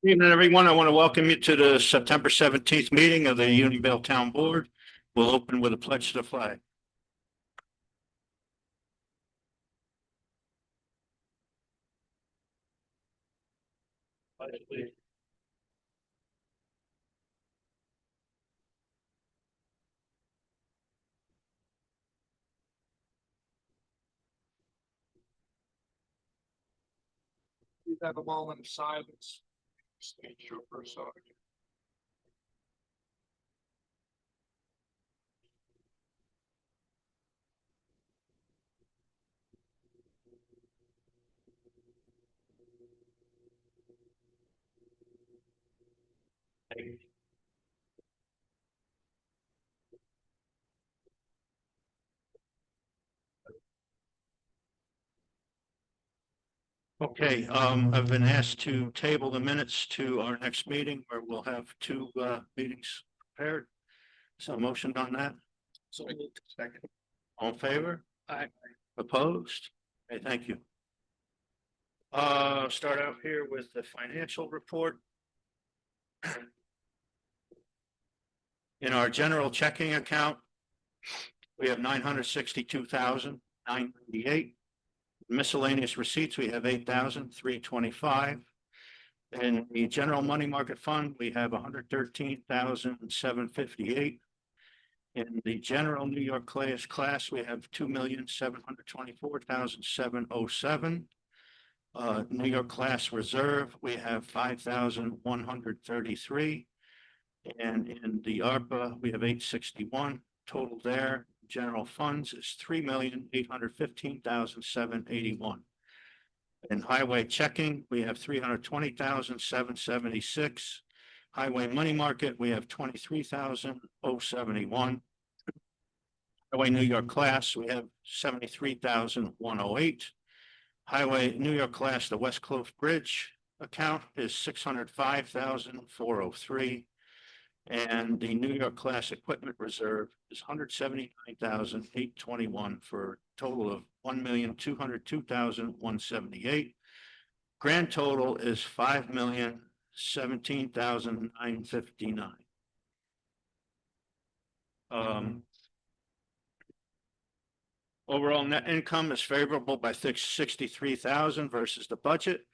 Evening, everyone. I want to welcome you to the September 17th meeting of the Unionville Town Board. We'll open with a pledge to the flag. Please have a moment of silence. State your first song. Okay, I've been asked to table the minutes to our next meeting where we'll have two meetings prepared. So motion on that. So second. All in favor? Aye. Opposed? Okay, thank you. Start out here with the financial report. In our general checking account, we have $962,998. Miscellaneous receipts, we have $8,325. In the general money market fund, we have $113,758. In the general New York class, we have $2,724,707. New York class reserve, we have 5,133. And in the ARPA, we have 861. Total there, general funds is 3,815,781. In highway checking, we have 320,776. Highway money market, we have 23,071. Highway New York class, we have 73,108. Highway New York class, the West Clove Bridge account is 605,403. And the New York class equipment reserve is 179,821 for a total of 1,202,178. Grand total is 5,017,959. Overall net income is favorable by 63,000 versus the budget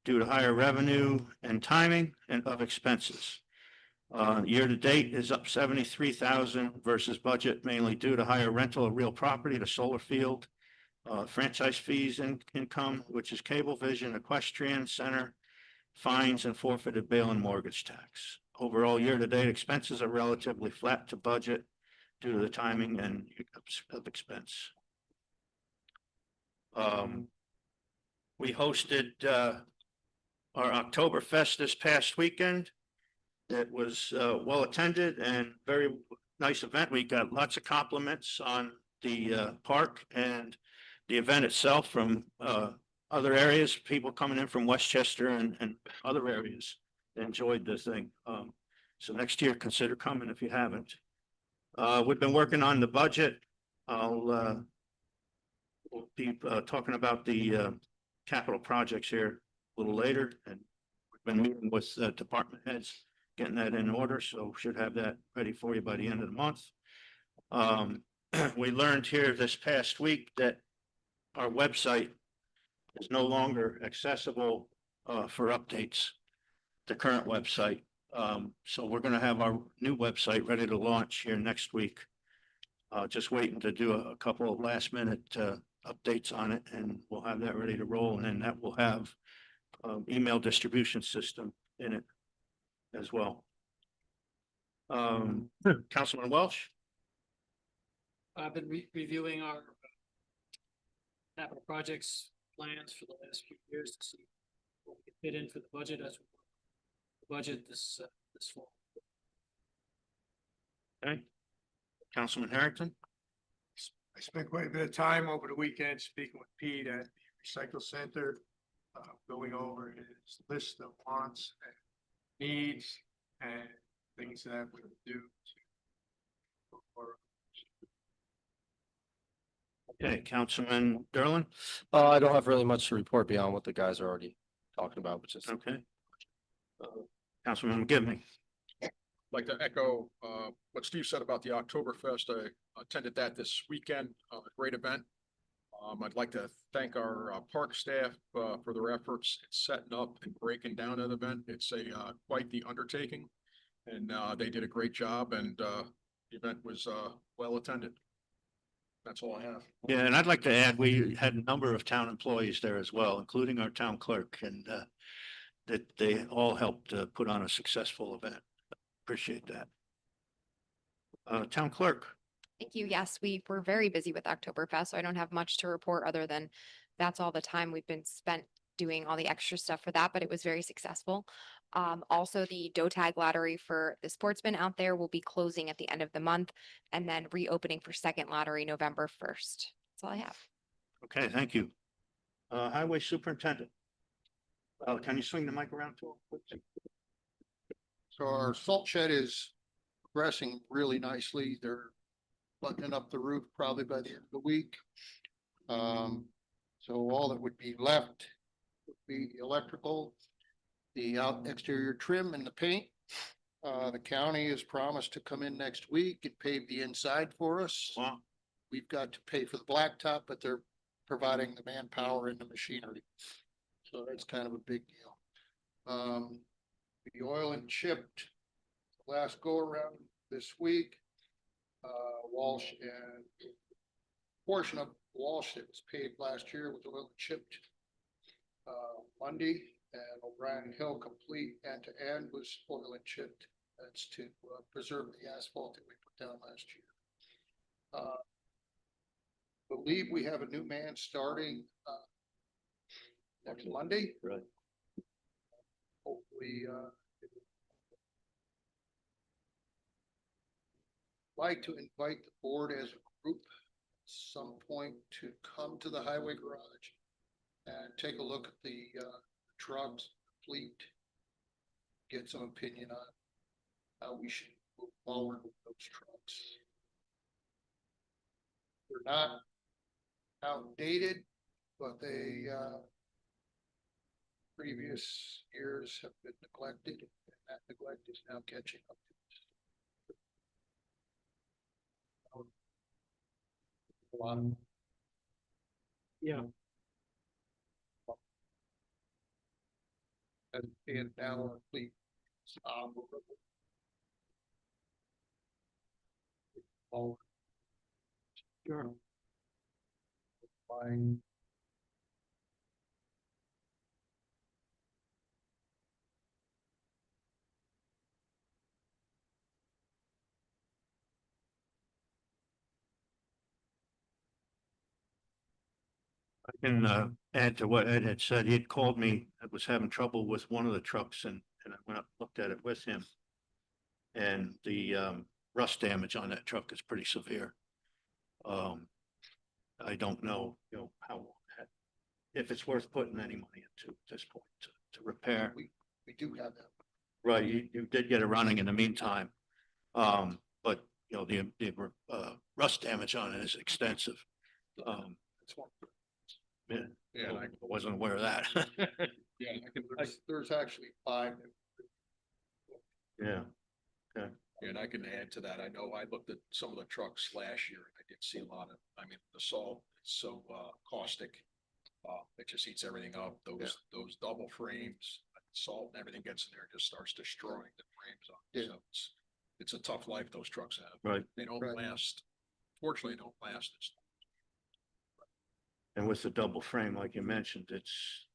due to higher revenue and timing and of expenses. Year to date is up 73,000 versus budget, mainly due to higher rental of real property, the solar field, franchise fees and income, which is Cablevision, Equestrian Center, fines and forfeited bail and mortgage tax. Overall, year to date expenses are relatively flat to budget due to the timing and of expense. We hosted our Oktoberfest this past weekend. It was well attended and very nice event. We got lots of compliments on the park and the event itself from other areas, people coming in from Westchester and other areas enjoyed the thing. So next year, consider coming if you haven't. We've been working on the budget. We'll be talking about the capital projects here a little later, and we've been meeting with department heads, getting that in order, so should have that ready for you by the end of the month. We learned here this past week that our website is no longer accessible for updates, the current website. So we're going to have our new website ready to launch here next week. Just waiting to do a couple of last minute updates on it, and we'll have that ready to roll, and then that will have email distribution system in it as well. Councilman Welsh? I've been reviewing our capital projects plans for the last few years to see what we fit in for the budget as we the budget this fall. Okay. Councilman Harrington? I spent quite a bit of time over the weekend speaking with Pete at the recycle center, going over his list of wants and needs and things that we would do to. Okay, Councilman Derlin? I don't have really much to report beyond what the guys are already talking about, which is Okay. Councilman McGivney. Like to echo what Steve said about the Oktoberfest. I attended that this weekend, a great event. I'd like to thank our park staff for their efforts in setting up and breaking down an event. It's quite the undertaking. And they did a great job, and the event was well attended. That's all I have. Yeah, and I'd like to add, we had a number of town employees there as well, including our town clerk, and that they all helped put on a successful event. Appreciate that. Town clerk. Thank you. Yes, we were very busy with Oktoberfest, so I don't have much to report other than that's all the time we've been spent doing all the extra stuff for that, but it was very successful. Also, the Doe Tag Lottery for the sportsmen out there will be closing at the end of the month and then reopening for second lottery November 1st. That's all I have. Okay, thank you. Highway Superintendent. Can you swing the mic around to him? So our salt shed is progressing really nicely. They're buttoning up the roof probably by the end of the week. So all that would be left would be the electrical, the out exterior trim and the paint. The county has promised to come in next week and pave the inside for us. Wow. We've got to pay for the blacktop, but they're providing the manpower and the machinery. So that's kind of a big deal. The oil and chipped last go around this week. Walsh and portion of Walsh that was paved last year was oil and chipped Monday, and O'Brien Hill complete end to end was oil and chipped. That's to preserve the asphalt that we put down last year. Believe we have a new man starting next Monday. Right. Hopefully, like to invite the board as a group at some point to come to the highway garage and take a look at the trucks, fleet, get some opinion on how we should move forward with those trucks. They're not outdated, but they previous years have been neglected, and that neglect is now catching up to us. A lot of Yeah. and now our fleet is all Sure. buying. I can add to what Ed had said. He had called me, I was having trouble with one of the trucks and I went up, looked at it with him. And the rust damage on that truck is pretty severe. I don't know, how, if it's worth putting any money into at this point to repair. We do have that. Right, you did get it running in the meantime. But the rust damage on it is extensive. That's one. Yeah, Yeah, and I wasn't aware of that. Yeah, I can, There's actually 5. Yeah, and I can add to that. I know I looked at some of the trucks last year and I did see a lot of, the salt is so caustic. It just eats everything up. Those double frames, salt and everything gets in there, just starts destroying the frames up. Yeah. So it's a tough life those trucks have. right. They don't Right. last. Fortunately, they don't last. And with the double frame, like you mentioned, it's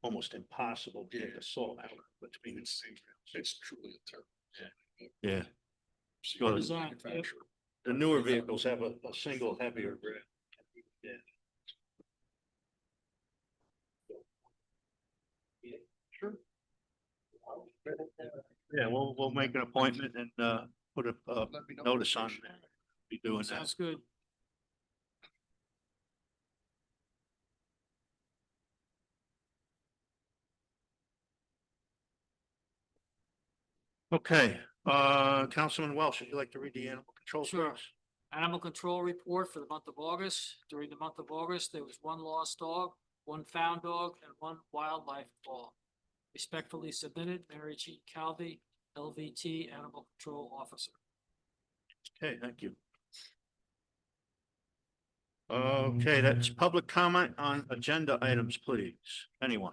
almost impossible to get the salt out between. It's truly a terror. Yeah, See, Well, Design, yep. manufacturer. the newer vehicles have a single heavier rim. Yeah. Sure. Yeah, we'll make an appointment and put a Let me know. notice on there. Be doing that. Sounds good. Okay, Councilman Welsh, would you like to read the animal control? for Sure. us? Animal control report for the month of August. During the month of August, there was 1 lost dog, 1 found dog, and 1 wildlife dog. Respectfully submitted, Mary Jean Calvi, LVT Animal Control Officer. Okay, thank you. Okay, that's public comment on agenda items, please. Anyone?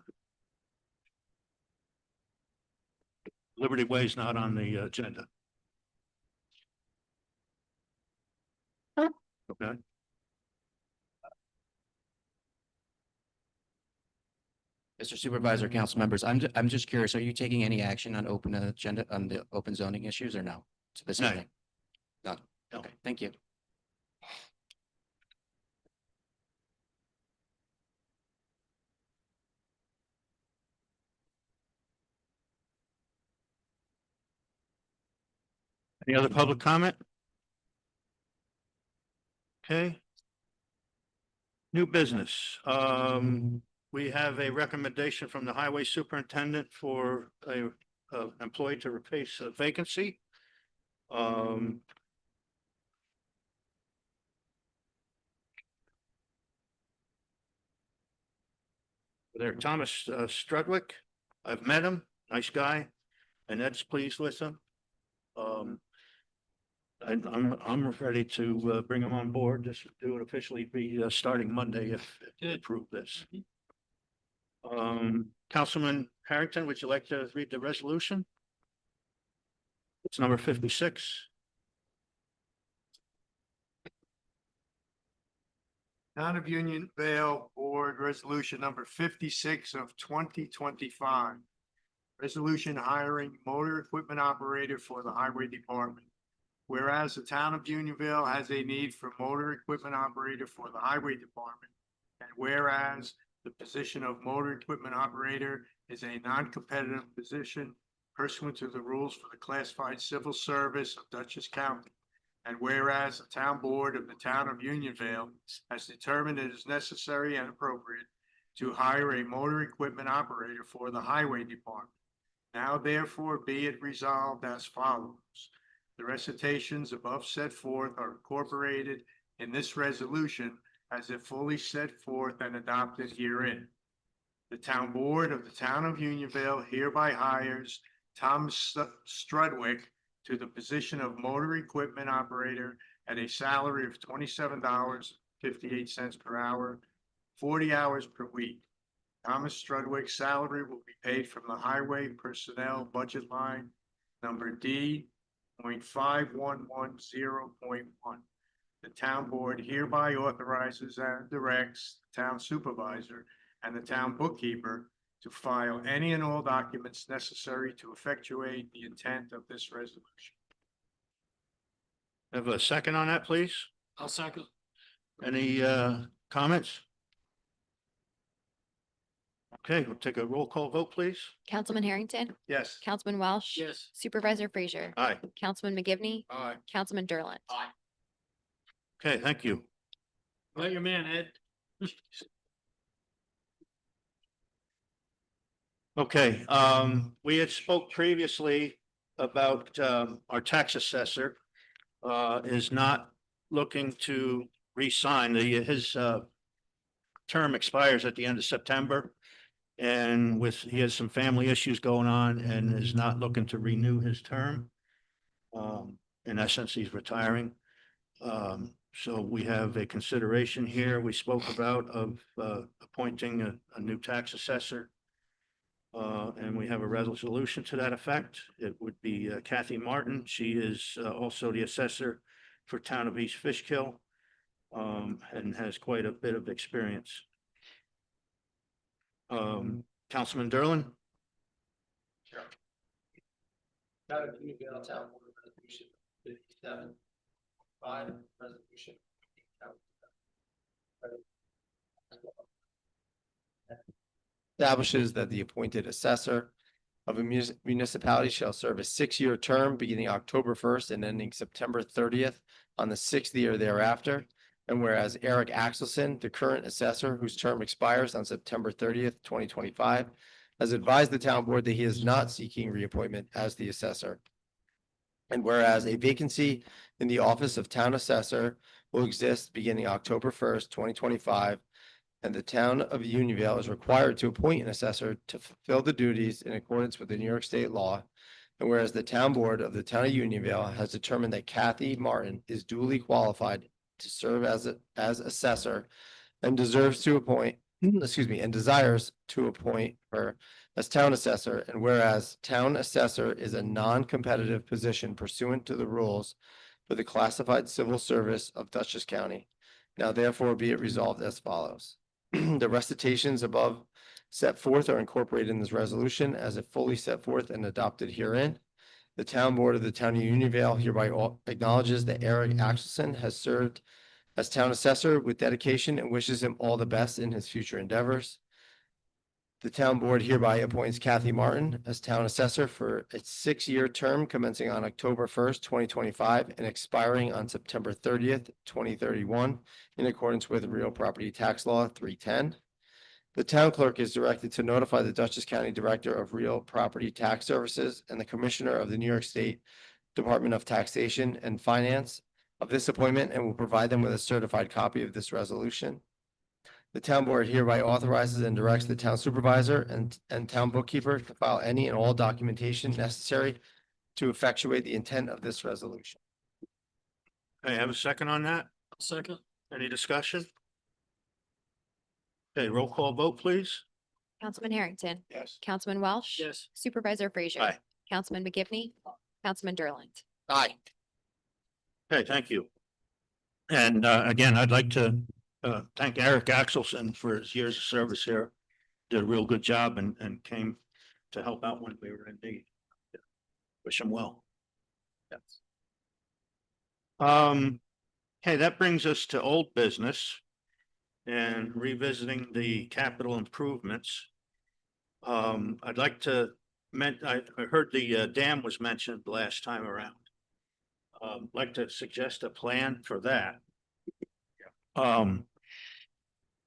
Liberty Way is not on the agenda. Okay, Mr. Supervisor, council members, I'm just curious, are you taking any action on open agenda, on the open zoning issues or no? To this No. evening? None. No. Okay, thank you. any other public comment? Okay. New business. We have a recommendation from the highway superintendent for a employee to replace a vacancy. There, Thomas Strudwick. I've met him, nice guy, and Ed's pleased with him. I'm ready to bring him on board. This would officially be starting Monday if you approve this. Councilman Harrington, would you like to read the resolution? It's number 56. Town of Unionville Board Resolution number 56 of 2025. Resolution hiring motor equipment operator for the Highway Department. Whereas the town of Unionville has a need for motor equipment operator for the Highway Department. And whereas the position of motor equipment operator is a non-competitive position pursuant to the rules for the classified civil service of Dutchess County. And whereas the town board of the town of Unionville has determined it is necessary and appropriate to hire a motor equipment operator for the Highway Department. Now therefore be it resolved as follows. The recitations above set forth are incorporated in this resolution as if fully set forth and adopted herein. The town board of the town of Unionville hereby hires Thomas Strudwick to the position of motor equipment operator at a salary of $27.58 per hour, 40 hours per week. Thomas Strudwick's salary will be paid from the highway personnel budget line number D.5110.1. The town board hereby authorizes and directs the town supervisor and the town bookkeeper to file any and all documents necessary to effectuate the intent of this resolution. Have a second on that, please? I'll second. Any comments? Okay, we'll take a roll call vote, please. Councilman Harrington, Yes. Councilman Welsh. Yes. Supervisor Frazier, Aye. Councilman McGivney, Aye. Councilman Derlin. Okay, thank you. Let your man, Ed. Okay, we had spoke previously about our tax assessor is not looking to re-sign. His term expires at the end of September. And he has some family issues going on and is not looking to renew his term. In essence, he's retiring. So we have a consideration here. We spoke about of appointing a new tax assessor. And we have a resolution to that effect. It would be Kathy Martin. She is also the assessor for town of East Fishkill. And has quite a bit of experience. Councilman Derlin? Town of Unionville Town Board Resolution 57, 5 resolution. Establishes that the appointed assessor of a municipality shall serve a 6-year term beginning October 1st and ending September 30th on the 6th year thereafter. And whereas Eric Axelson, the current assessor whose term expires on September 30th, 2025, has advised the town board that he is not seeking reappointment as the assessor. And whereas a vacancy in the office of town assessor will exist beginning October 1st, 2025, and the town of Unionville is required to appoint an assessor to fulfill the duties in accordance with the New York State law. And whereas the town board of the town of Unionville has determined that Kathy Martin is duly qualified to serve as assessor and deserves to appoint, and desires to appoint her as town assessor. And whereas town assessor is a non-competitive position pursuant to the rules for the classified civil service of Dutchess County. Now therefore be it resolved as follows. The recitations above set forth are incorporated in this resolution as if fully set forth and adopted herein. The town board of the town of Unionville hereby acknowledges that Eric Axelson has served as town assessor with dedication and wishes him all the best in his future endeavors. The town board hereby appoints Kathy Martin as town assessor for a 6-year term commencing on October 1st, 2025 and expiring on September 30th, 2031 in accordance with real property tax law 310. The town clerk is directed to notify the Dutchess County Director of Real Property Tax Services and the Commissioner of the New York State Department of Taxation and Finance of this appointment and will provide them with a certified copy of this resolution. The town board hereby authorizes and directs the town supervisor and town bookkeeper to file any and all documentation necessary to effectuate the intent of this resolution. I have a second on that. Second. Any discussion? Okay, roll call vote, please. Councilman Harrington, Yes. Councilman Welsh. Yes. Supervisor Frazier. Aye. Councilman McGivney, Councilman Derland. Aye. Okay, thank you. And again, I'd like to thank Eric Axelson for his years of service here. Did a real good job and came to help out when we were in need. Wish him well. Yes. Okay, that brings us to old business and revisiting the capital improvements. I'd like to I heard the dam was mentioned last time around. Like to suggest a plan for that.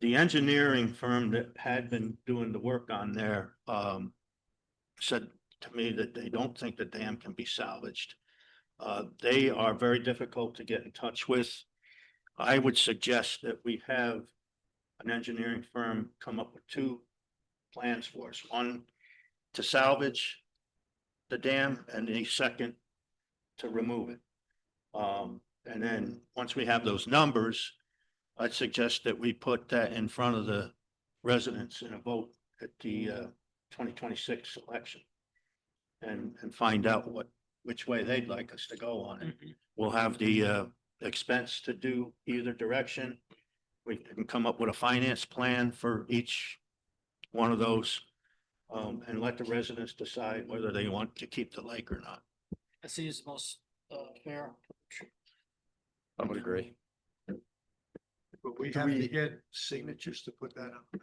The engineering firm that had been doing the work on there, said to me that they don't think the dam can be salvaged. They are very difficult to get in touch with. I would suggest that we have an engineering firm come up with 2 plans for us. One to salvage the dam and the second to remove it. And then once we have those numbers, I'd suggest that we put that in front of the residents in a vote at the 2026 election. And find out which way they'd like us to go on it. We'll have the expense to do either direction. We can come up with a finance plan for each one of those. And let the residents decide whether they want to keep the lake or not. That seems most fair. I would agree. But we have to get signatures to put that on.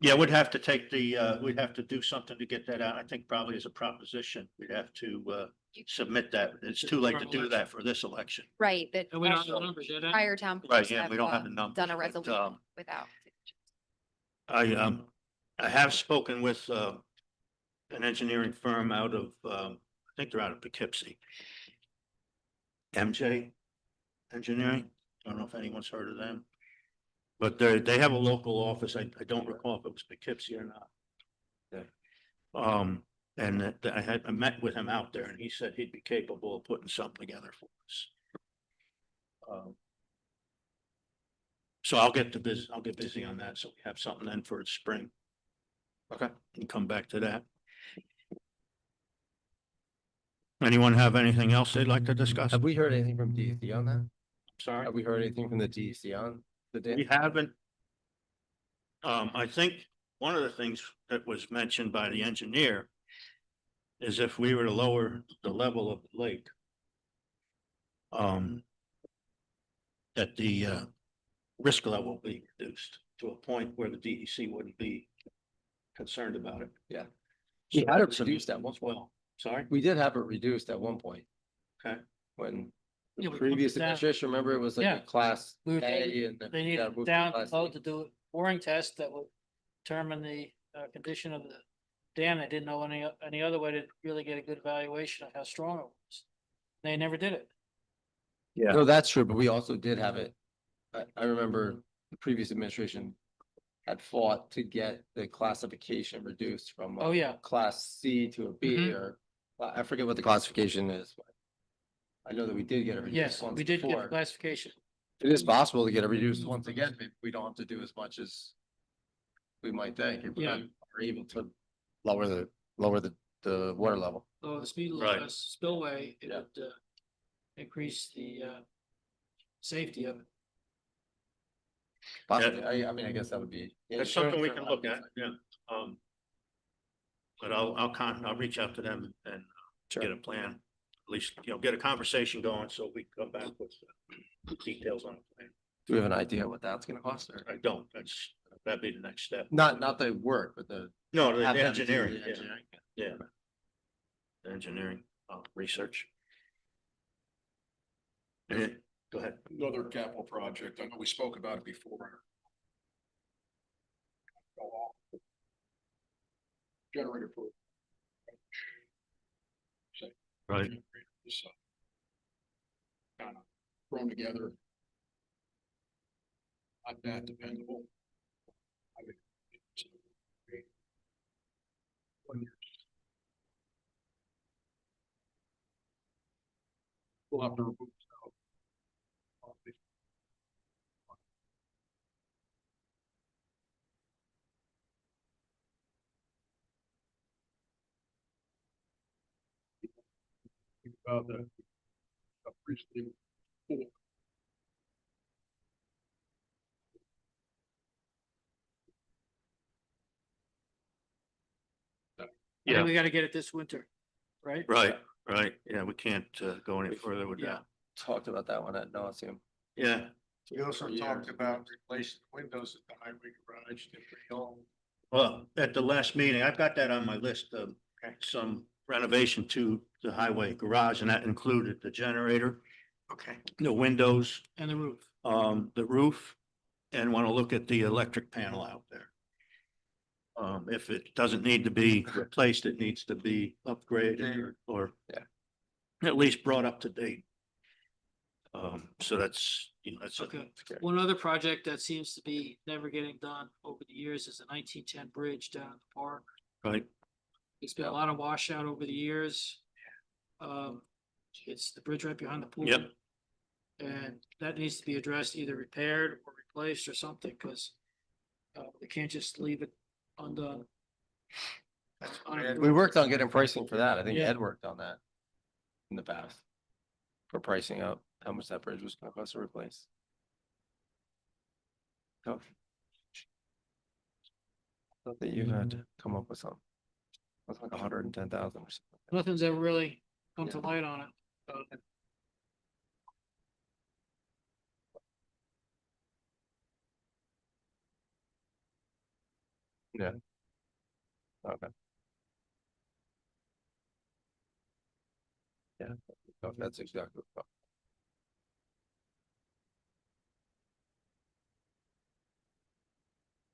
Yeah, we'd have to take the, we'd have to do something to get that out. I think probably as a proposition, we'd have to submit that. It's too late to do that for this election. Right, that And we don't have the numbers yet. prior town. Right, boards yeah, we don't have the numbers. Done a but, resolution without. I have spoken with an engineering firm out of, I think they're out of Poughkeepsie. MJ Engineering. I don't know if anyone's heard of them. But they have a local office. I don't recall if it was Poughkeepsie or not. Yeah. And that I met with him out there and he said he'd be capable of putting something together for us. So I'll get busy on that. So we have something then for spring. Okay. And come back to that. Anyone have anything else they'd like to discuss? Have we heard anything from DEC on that? Sorry. Have we heard anything from the DEC on the dam? We haven't. I think one of the things that was mentioned by the engineer is if we were to lower the level of the lake, that the risk level will be reduced to a point where the DEC wouldn't be concerned about it. Yeah. So We had it that's a- reduced at one as well. Sorry? We did have it reduced at one point. Okay. When Yeah, the we previous moved it down. administration, remember, it was like Yeah. a class We were- A and. then They we need got moved to down class below C. to do a boring test that would determine the condition of the dam. They didn't know any other way to really get a good evaluation of how strong it was. They never did it. Yeah. No, that's true, but we also did have it. I remember the previous administration had fought to get the classification reduced from. Oh, yeah. Class C to a B Mhm. or, I forget what the classification is. I know that we did get it reduced Yes, once we did get before. classification. It is possible to get it reduced once again, maybe we don't have to do as much as we might think, if we Yeah. are able to lower the water level. So the speed Right. limit spillway, it Yeah. would increase the safety of it. Possibly, I mean, I guess that would be. That's something we can look at, yeah. Um. But I'll reach out to them and Sure. get a plan, at least, get a conversation going so we can come back with details on the plan. Do we have an idea what that's gonna cost or? I don't, that'd be the next step. Not the work, but the. No, the have them do engineering, the yeah, engineering. yeah. The engineering, research. And go ahead. Another capital project. I know we spoke about it before. Generator for. Right. Kind of thrown together. Not that dependable. I mean, it's a- 1 year. We'll have to remove it out. Think about that. Recently. I Yeah. think we gotta get it this winter, right? Right, yeah, we can't go any further with Yeah. that. Talked about that one at nauseam. Yeah, We also For years. talked about replacing windows at the highway garage, they're pretty old. well, at the last meeting, I've got that on my list of some renovation to the highway garage, and that included the generator, Okay. the windows, And the roof. the roof, and want to look at the electric panel out there. If it doesn't need to be replaced, it needs to be upgraded or Yeah. at least brought up to date. So that's, that's. Okay. One other project that seems to be never getting done over the years is the 1910 bridge down at the park. Right, It's been a lot of washout over the years. It's the bridge right behind the pool. Yep. And that needs to be addressed, either repaired or replaced or something, because they can't just leave it undone. That's Unimproved. We worked on getting pricing for that. I think Yeah. Ed worked on that in the past. For pricing out how much that bridge was gonna cost to replace. So. Thought that you had come up with something. That's like 110,000 or something. Nothing's ever really come to light on it. Yeah. Okay. Yeah, so that's exactly. what-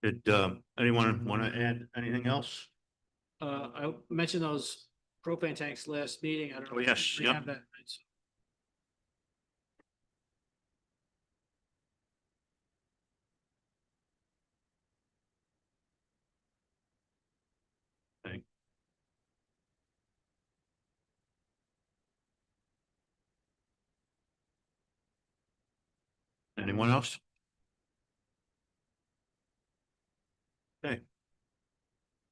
did, anyone want to add anything else? I mentioned those propane tanks last meeting. I don't know. Oh, if yes, we yep. have that, right? So Okay. Anyone else? Okay.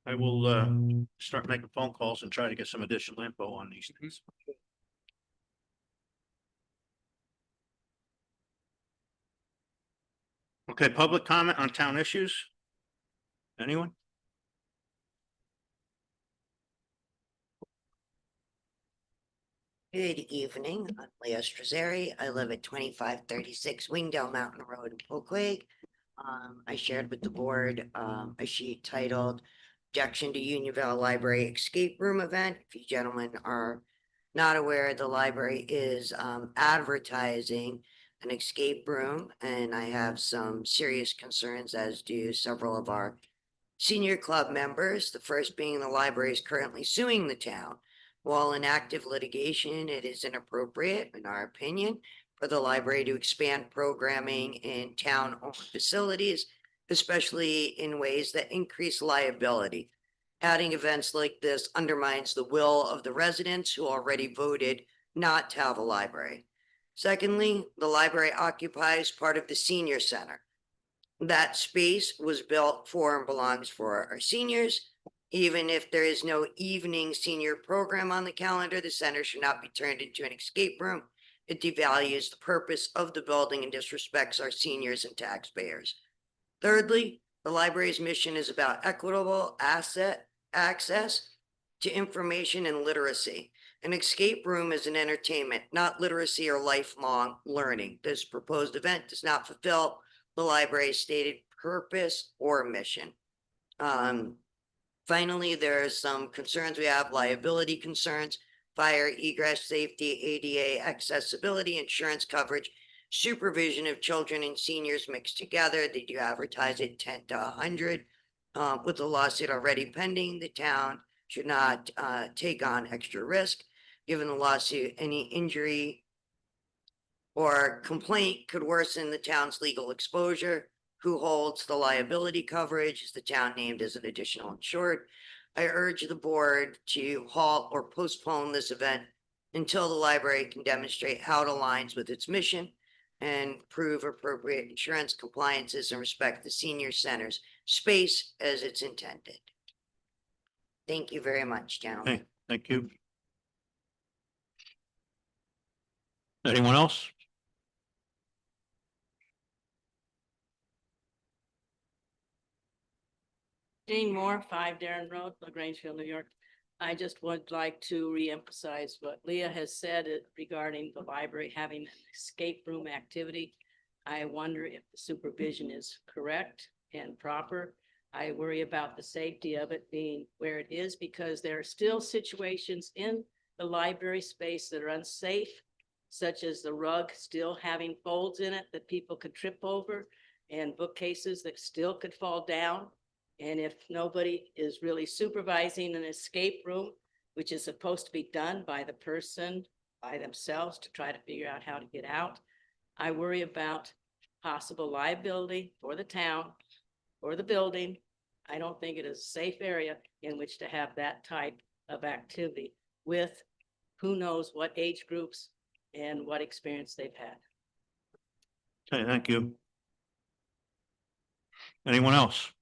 I will, start making phone calls and try to get some additional info on these things. Okay, public comment on town issues? Anyone? Good evening, I'm Leah Strazzeri. I live at 2536 Wingdale Mountain Road in Polkwig. I shared with the board, a sheet titled Objection to Unionville Library Escape Room Event. If you gentlemen are not aware, the library is, advertising an escape room, and I have some serious concerns, as do several of our senior club members. The first being the library is currently suing the town. While in active litigation, it is inappropriate, in our opinion, for the library to expand programming in town-owned facilities, especially in ways that increase liability. Adding events like this undermines the will of the residents who already voted not to have a library. Secondly, the library occupies part of the senior center. That space was built for and belongs for our seniors. Even if there is no evening senior program on the calendar, the center should not be turned into an escape room. It devalues the purpose of the building and disrespects our seniors and taxpayers. Thirdly, the library's mission is about equitable access to information and literacy. An escape room is an entertainment, not literacy or lifelong learning. This proposed event does not fulfill the library's stated purpose or mission. Finally, there are some concerns. We have liability concerns, fire, egress, safety, ADA, accessibility, insurance coverage, supervision of children and seniors mixed together. They do advertise it 10 to 100. With the lawsuit already pending, the town should not take on extra risk. Given the lawsuit, any injury or complaint could worsen the town's legal exposure. Who holds the liability coverage? Is the town named as an additional insured? I urge the board to halt or postpone this event until the library can demonstrate how it aligns with its mission and prove appropriate insurance compliances and respect the senior center's space as it's intended. Thank you very much, gentlemen. Okay, thank you. Anyone else? Jane Moore, 5 Darren Road, LaGrangeville, New York. I just would like to reemphasize what Leah has said regarding the library having an escape room activity. I wonder if the supervision is correct and proper. I worry about the safety of it being where it is because there are still situations in the library space that are unsafe, such as the rug still having folds in it that people could trip over and bookcases that still could fall down. And if nobody is really supervising an escape room, which is supposed to be done by the person by themselves to try to figure out how to get out, I worry about possible liability for the town or the building. I don't think it is a safe area in which to have that type of activity with who knows what age groups and what experience they've had. Okay, thank you. Anyone else?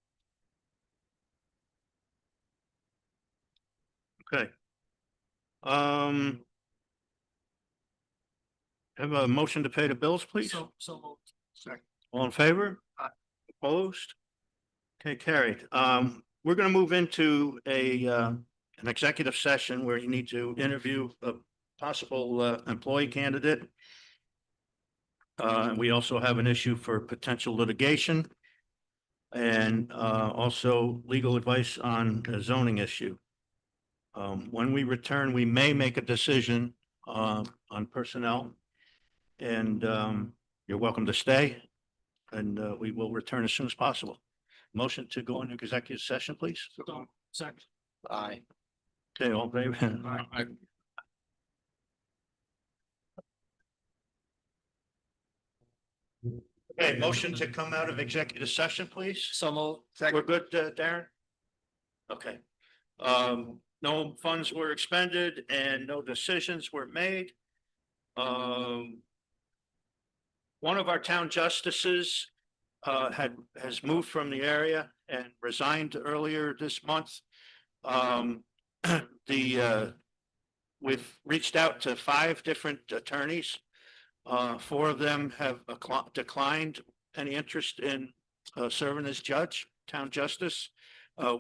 Okay. Have a motion to pay the bills, please? So moved. Second. All in favor? Aye. Opposed? Okay, carried. We're gonna move into an executive session where you need to interview a possible employee candidate. We also have an issue for potential litigation and also legal advice on a zoning issue. When we return, we may make a decision on personnel. And you're welcome to stay. And we will return as soon as possible. Motion to go into executive session, please. Second. Aye. Okay, all in favor? Okay, motion to come out of executive session, please. So moved. We're good, Darren? Okay. No funds were expended and no decisions were made. One of our town justices has moved from the area and resigned earlier this month. We've reached out to 5 different attorneys. 4 of them have declined any interest in serving as judge, town justice.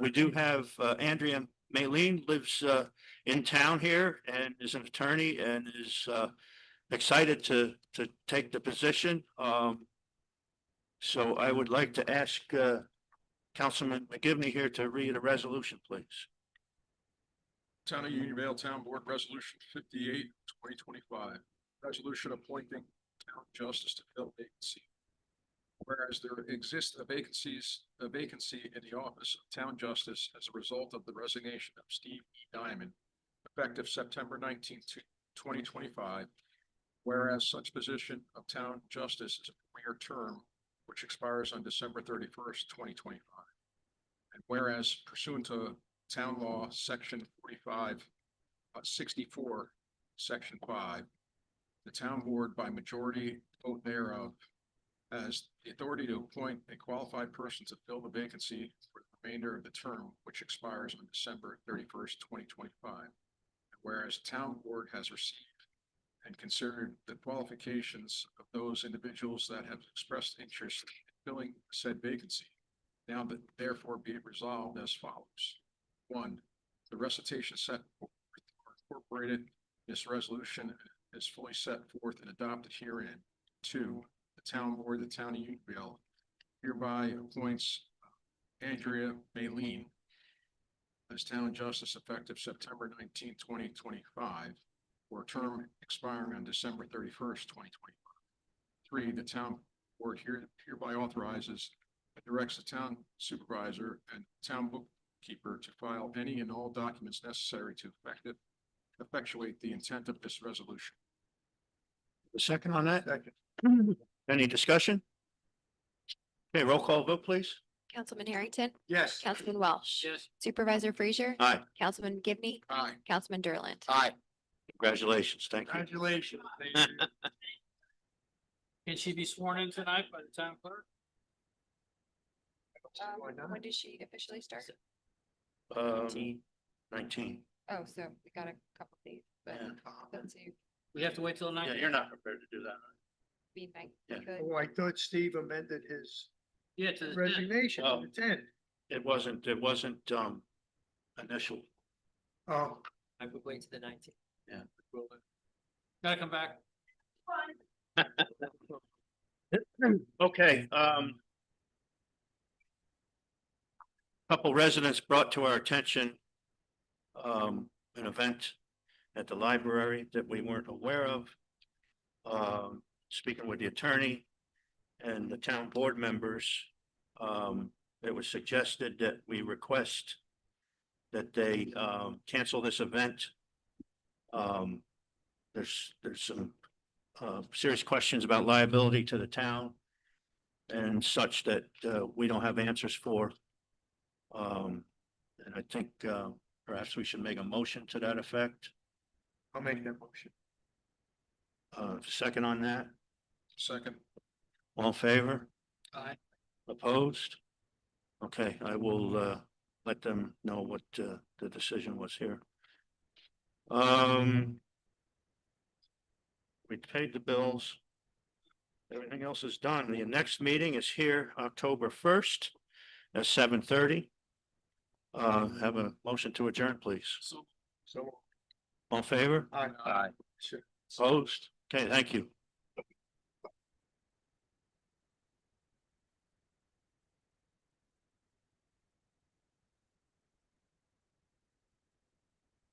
We do have Andrea Maylene lives in town here and is an attorney and is excited to take the position. So I would like to ask Councilman McGivney here to read a resolution, please. Town of Unionville Town Board Resolution 58, 2025. Resolution appointing town justice to fill vacancy. Whereas there exists a vacancy in the office of town justice as a result of the resignation of Steve E. Diamond, effective September 19th, 2025. Whereas such position of town justice is a four-year term which expires on December 31st, 2025. And whereas pursuant to town law, section 64, section 5, the town board by majority vote thereof has the authority to appoint a qualified person to fill the vacancy for the remainder of the term, which expires on December 31st, 2025. Whereas the town board has received and considered the qualifications of those individuals that have expressed interest in filling said vacancy. Now that therefore be it resolved as follows. One, the recitation set forth or incorporated in this resolution is fully set forth and adopted herein. Two, the town board, the town of Unionville hereby appoints Andrea Maylene as town justice effective September 19, 2025, for a term expiring on December 31st, 2025. Three, the town board hereby authorizes and directs the town supervisor and town bookkeeper to file any and all documents necessary to effectuate the intent of this resolution. A second on that? Second. Any discussion? Okay, roll call vote, please. Councilman Harrington, Yes. Councilman Welsh, Yes. Supervisor Frazier, Aye, Councilman Gibney, Aye. Councilman Derland. Aye. congratulations. Thank you. Congratulations. Can she be sworn in tonight by the town clerk? Why not? When did she officially start? 19. Oh, so we got a couple days, but Yeah. let's see, We have to wait till the Yeah, 19th. you're not prepared to do that. be nice. Yeah. Good. Oh, I thought Steve amended his Yeah, to the 10th. resignation Oh. to the 10. It wasn't initial. Oh, I would wait to the 19th. Yeah. Gotta come back. Okay, couple residents brought to our attention an event at the library that we weren't aware of. Speaking with the attorney and the town board members, it was suggested that we request that they cancel this event. There's some serious questions about liability to the town and such that we don't have answers for. And I think perhaps we should make a motion to that effect. I'll make that motion. Second on that, Second. all in favor? Aye. Opposed? Okay, I will let them know what the decision was here. We paid the bills. Everything else is done. The next meeting is here October 1st at 7:30. Have a motion to adjourn, please. So. All in favor? Aye. Opposed? Okay, thank you.